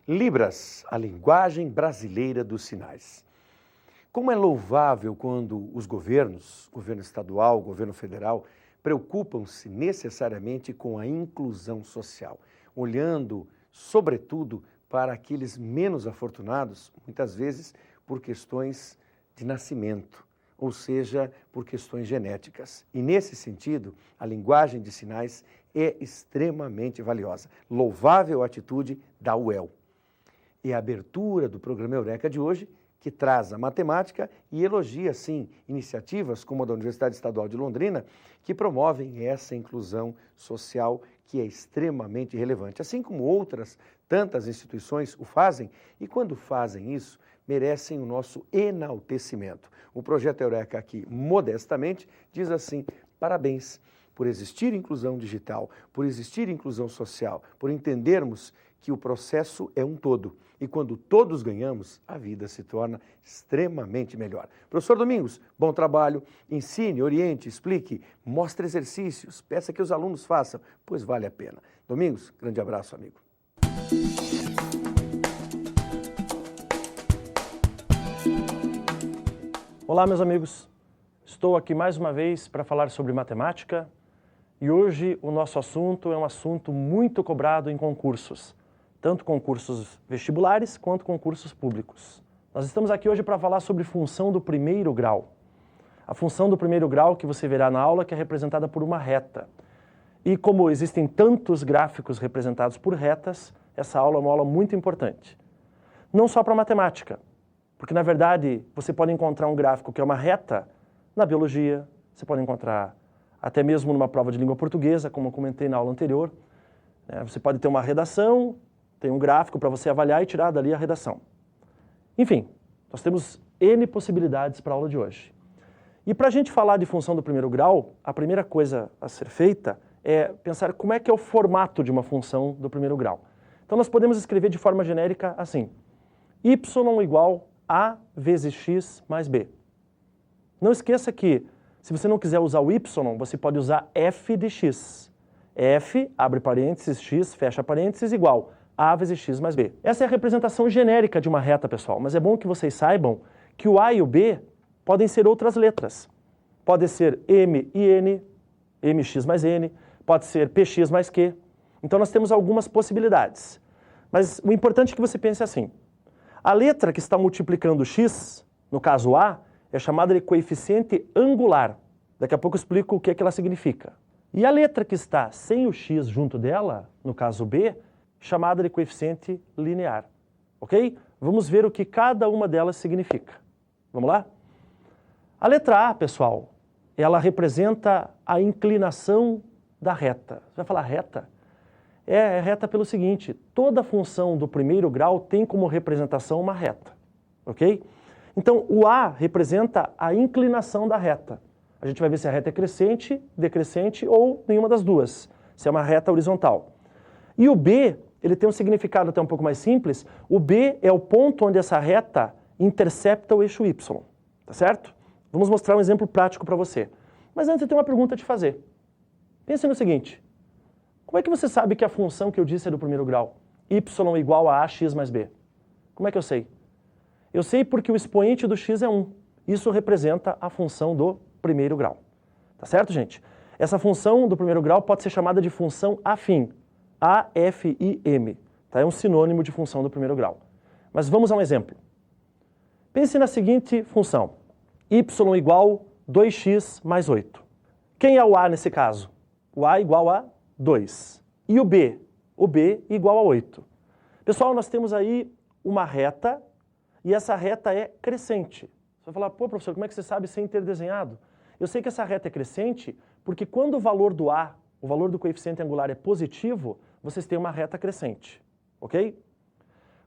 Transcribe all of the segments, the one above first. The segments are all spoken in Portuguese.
Libras, a linguagem brasileira dos sinais. Como é louvável quando os governos, governo estadual, governo federal, preocupam-se necessariamente com a inclusão social, olhando, sobretudo, para aqueles menos afortunados, muitas vezes por questões de nascimento, ou seja, por questões genéticas. E nesse sentido, a linguagem de sinais é extremamente valiosa. Louvável atitude da UEL. E a abertura do programa Eureka de hoje, que traz a matemática e elogia, sim, iniciativas como a da Universidade Estadual de Londrina, que promovem essa inclusão social que é extremamente relevante. Assim como outras tantas instituições o fazem, e quando fazem isso, merecem o nosso enaltecimento. O Projeto Eureka aqui, modestamente, diz assim: parabéns por existir inclusão digital, por existir inclusão social, por entendermos que o processo é um todo. E quando todos ganhamos, a vida se torna extremamente melhor. Professor Domingos, bom trabalho. Ensine, oriente, explique, mostre exercícios, peça que os alunos façam, pois vale a pena. Domingos, grande abraço, amigo. Olá, meus amigos. Estou aqui mais uma vez para falar sobre matemática e hoje o nosso assunto é um assunto muito cobrado em concursos, tanto concursos vestibulares quanto concursos públicos. Nós estamos aqui hoje para falar sobre função do primeiro grau. A função do primeiro grau que você verá na aula, que é representada por uma reta. E como existem tantos gráficos representados por retas, essa aula é uma aula muito importante. Não só para matemática, porque na verdade você pode encontrar um gráfico que é uma reta na biologia, você pode encontrar até mesmo numa prova de língua portuguesa, como eu comentei na aula anterior. Você pode ter uma redação, tem um gráfico para você avaliar e tirar dali a redação. Enfim, nós temos N possibilidades para a aula de hoje. E para a gente falar de função do primeiro grau, a primeira coisa a ser feita é pensar como é que é o formato de uma função do primeiro grau. Então nós podemos escrever de forma genérica assim: y igual a vezes x mais b. Não esqueça que, se você não quiser usar o y, você pode usar f de x. f, abre parênteses, x, fecha parênteses, igual a vezes x mais b. Essa é a representação genérica de uma reta, pessoal, mas é bom que vocês saibam que o a e o b podem ser outras letras. Pode ser m e n, mx mais n, pode ser px mais q. Então nós temos algumas possibilidades. Mas o importante é que você pense assim: a letra que está multiplicando x, no caso a, é chamada de coeficiente angular. Daqui a pouco eu explico o que ela significa. E a letra que está sem o x junto dela, no caso b, chamada de coeficiente linear. Ok? Vamos ver o que cada uma delas significa. Vamos lá? A letra A, pessoal, ela representa a inclinação da reta. Você vai falar reta? É reta pelo seguinte: toda função do primeiro grau tem como representação uma reta. Ok? Então, o A representa a inclinação da reta. A gente vai ver se a reta é crescente, decrescente ou nenhuma das duas, se é uma reta horizontal. E o B, ele tem um significado até um pouco mais simples. O B é o ponto onde essa reta intercepta o eixo Y, tá certo? Vamos mostrar um exemplo prático para você. Mas antes eu tenho uma pergunta a te fazer. Pense no seguinte: como é que você sabe que a função que eu disse é do primeiro grau? Y igual a ax mais b. Como é que eu sei? Eu sei porque o expoente do x é 1. Isso representa a função do primeiro grau. Tá certo, gente? Essa função do primeiro grau pode ser chamada de função afim. A-F-I-M. Tá? É um sinônimo de função do primeiro grau. Mas vamos a um exemplo. Pense na seguinte função: y igual 2x mais 8. Quem é o a nesse caso? O a igual a 2. E o b? O b igual a 8. Pessoal, nós temos aí uma reta e essa reta é crescente. Você vai falar: pô, professor, como é que você sabe sem ter desenhado? Eu sei que essa reta é crescente porque quando o valor do a, o valor do coeficiente angular é positivo, vocês têm uma reta crescente, ok?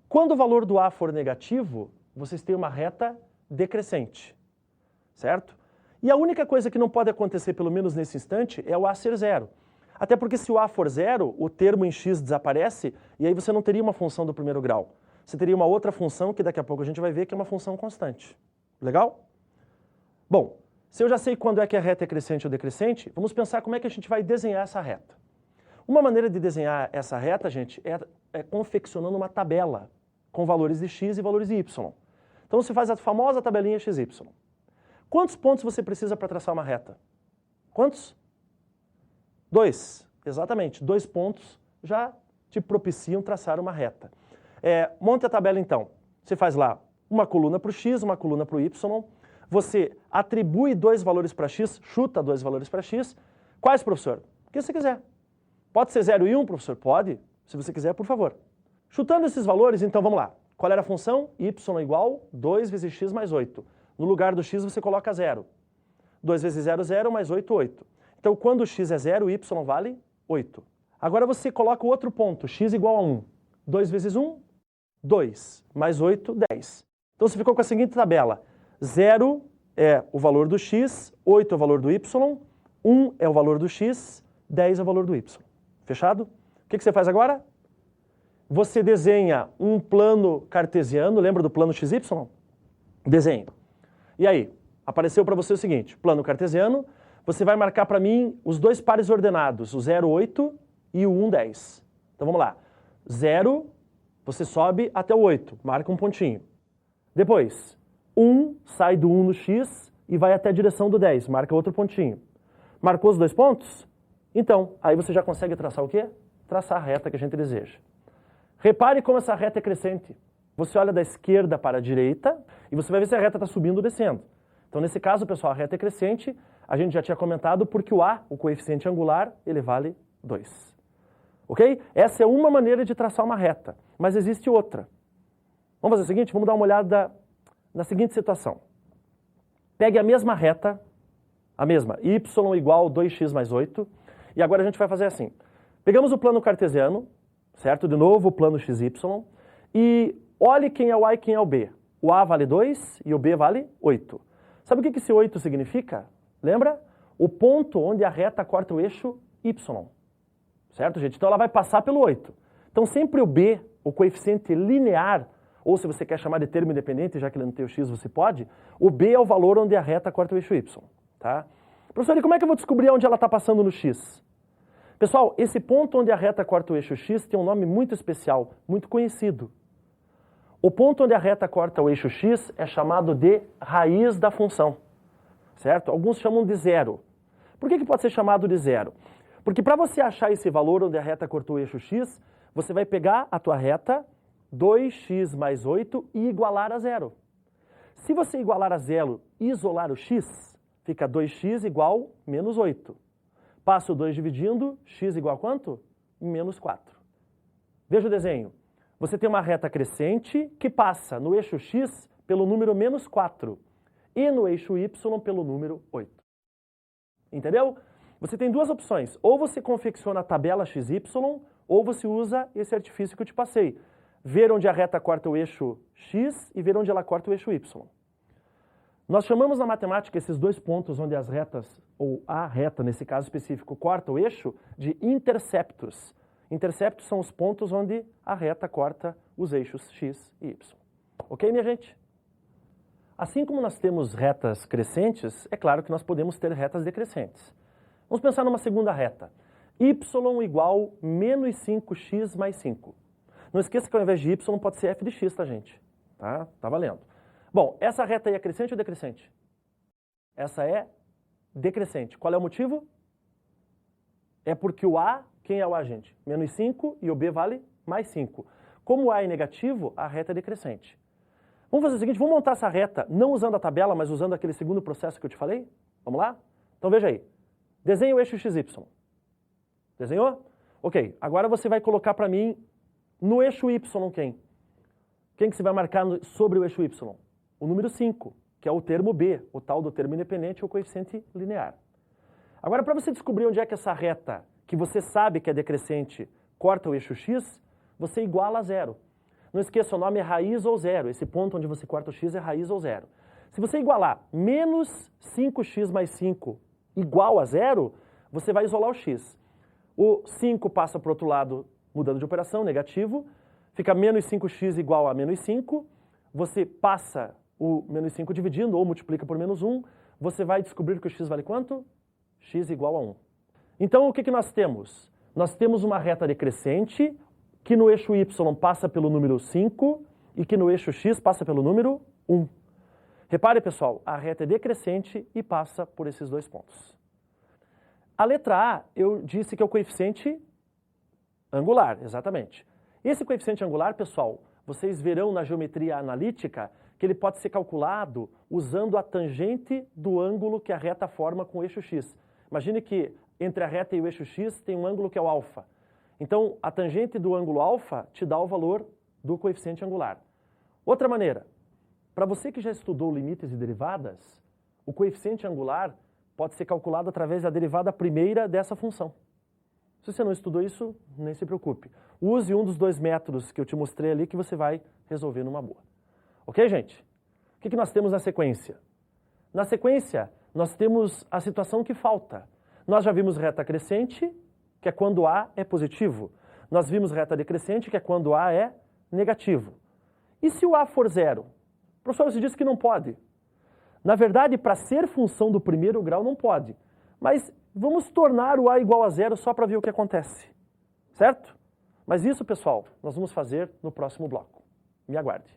Quando o valor do a for negativo, vocês têm uma reta decrescente, certo? E a única coisa que não pode acontecer, pelo menos nesse instante, é o a ser zero. Até porque se o a for zero, o termo em x desaparece e aí você não teria uma função do primeiro grau. Você teria uma outra função que daqui a pouco a gente vai ver que é uma função constante. Legal? Bom, se eu já sei quando é que a reta é crescente ou decrescente, vamos pensar como é que a gente vai desenhar essa reta. Uma maneira de desenhar essa reta, gente, é confeccionando uma tabela com valores de x e valores de y. Então você faz a famosa tabelinha XY. Quantos pontos você precisa para traçar uma reta? Quantos? 2. Exatamente, 2 pontos já te propiciam traçar uma reta. Monte a tabela então. Você faz lá uma coluna para o x, uma coluna para o y. Você atribui 2 valores para x, chuta 2 valores para x. Quais, professor? O que você quiser. Pode ser 0 e 1, professor? Pode. Se você quiser, por favor. Chutando esses valores, então vamos lá. Qual era a função? Y igual 2 vezes x mais 8. No lugar do x você coloca 0. 2 vezes 0, 0, mais 8, 8. Então quando x é 0, y vale 8. Agora você coloca o outro ponto, x igual a 1. 2 vezes 1, 2. Mais 8, 10. Então você ficou com a seguinte tabela. 0 é o valor do x, 8 é o valor do y, 1 é o valor do x, 10 é o valor do y. Fechado? O que você faz agora? Você desenha um plano cartesiano, lembra do plano XY? Desenha. E aí, apareceu para você o seguinte, plano cartesiano, você vai marcar para mim os 2 pares ordenados, o 0, 8 e o 1, 10. Então vamos lá. 0, você sobe até o 8, marca um pontinho. Depois, 1 sai do 1 no x e vai até a direção do 10, marca outro pontinho. Marcou os 2 pontos? Então, aí você já consegue traçar o quê? Traçar a reta que a gente deseja. Repare como essa reta é crescente. Você olha da esquerda para a direita e você vai ver se a reta está subindo ou descendo. Então, nesse caso, pessoal, a reta é crescente. A gente já tinha comentado porque o A, o coeficiente angular, ele vale 2. Ok? Essa é uma maneira de traçar uma reta, mas existe outra. Vamos fazer o seguinte, vamos dar uma olhada na seguinte situação. Pegue a mesma reta, a mesma, y igual 2x mais 8, e agora a gente vai fazer assim. Pegamos o plano cartesiano, certo? De novo, o plano XY, e olhe quem é o A e quem é o B. O A vale 2 e o B vale 8. Sabe o que esse 8 significa? Lembra? O ponto onde a reta corta o eixo Y. Certo, gente? Então ela vai passar pelo 8. Então sempre o B, o coeficiente linear, ou se você quer chamar de termo independente, já que ele não tem o x, você pode, o B é o valor onde a reta corta o eixo Y. Tá? Professor, e como é que eu vou descobrir onde ela está passando no x? Pessoal, esse ponto onde a reta corta o eixo x tem um nome muito especial, muito conhecido. O ponto onde a reta corta o eixo x é chamado de raiz da função. Certo? Alguns chamam de zero. Por que pode ser chamado de zero? Porque para você achar esse valor onde a reta cortou o eixo x, você vai pegar a tua reta, 2x mais 8, e igualar a zero. Se você igualar a zero e isolar o x, fica 2x igual menos 8. Passa o 2 dividindo, x igual a quanto? Menos 4. Veja o desenho. Você tem uma reta crescente que passa no eixo x pelo número menos 4 e no eixo y pelo número 8. Entendeu? Você tem duas opções. Ou você confecciona a tabela XY, ou você usa esse artifício que eu te passei. Ver onde a reta corta o eixo x e ver onde ela corta o eixo y. Nós chamamos na matemática esses 2 pontos onde as retas, ou a reta nesse caso específico, corta o eixo, de interceptos. Interceptos são os pontos onde a reta corta os eixos x e y. Ok, minha gente? Assim como nós temos retas crescentes, é claro que nós podemos ter retas decrescentes. Vamos pensar numa segunda reta. Y igual menos 5x mais 5. Não esqueça que ao invés de y pode ser f de x, tá, gente? Tá valendo. Bom, essa reta aí é crescente ou decrescente? Essa é decrescente. Qual é o motivo? É porque o A, quem é o A, gente? Menos 5 e o B vale mais 5. Como o A é negativo, a reta é decrescente. Vamos fazer o seguinte, vamos montar essa reta, não usando a tabela, mas usando aquele segundo processo que eu te falei? Vamos lá? Então veja aí. Desenhe o eixo XY. Desenhou? Ok, agora você vai colocar para mim no eixo Y quem? Quem que você vai marcar sobre o eixo Y? O número 5, que é o termo B, o tal do termo independente, o coeficiente linear. Agora, para você descobrir onde é que essa reta, que você sabe que é decrescente, corta o eixo X, você iguala a zero. Não esqueça, o nome é raiz ou zero. Esse ponto onde você corta o X é raiz ou zero. Se você igualar menos 5x mais 5 igual a zero, você vai isolar o X. O 5 passa para o outro lado, mudando de operação, negativo. Fica menos 5x igual a menos 5. Você passa o menos 5 dividindo, ou multiplica por menos 1. Você vai descobrir que o x vale quanto? X igual a 1. Então, o que nós temos? nós temos uma reta decrescente que no eixo Y passa pelo número 5 e que no eixo X passa pelo número 1. Repare, pessoal, a reta é decrescente e passa por esses dois pontos. A letra A, eu disse que é o coeficiente angular, exatamente. Esse coeficiente angular, pessoal, vocês verão na geometria analítica que ele pode ser calculado usando a tangente do ângulo que a reta forma com o eixo X. Imagine que entre a reta e o eixo X tem um ângulo que é o alfa. Então, a tangente do ângulo alfa te dá o valor do coeficiente angular. Outra maneira, para você que já estudou limites e derivadas, o coeficiente angular pode ser calculado através da derivada primeira dessa função. Se você não estudou isso, nem se preocupe. Use um dos dois métodos que eu te mostrei ali que você vai resolver numa boa. Ok, gente? O que nós temos na sequência? Na sequência, nós temos a situação que falta. Nós já vimos reta crescente, que é quando A é positivo. Nós vimos reta decrescente, que é quando A é negativo. E se o A for zero? Professor, você disse que não pode. Na verdade, para ser função do primeiro grau, não pode. Mas vamos tornar o A igual a zero só para ver o que acontece. Certo? Mas isso, pessoal, nós vamos fazer no próximo bloco. Me aguarde.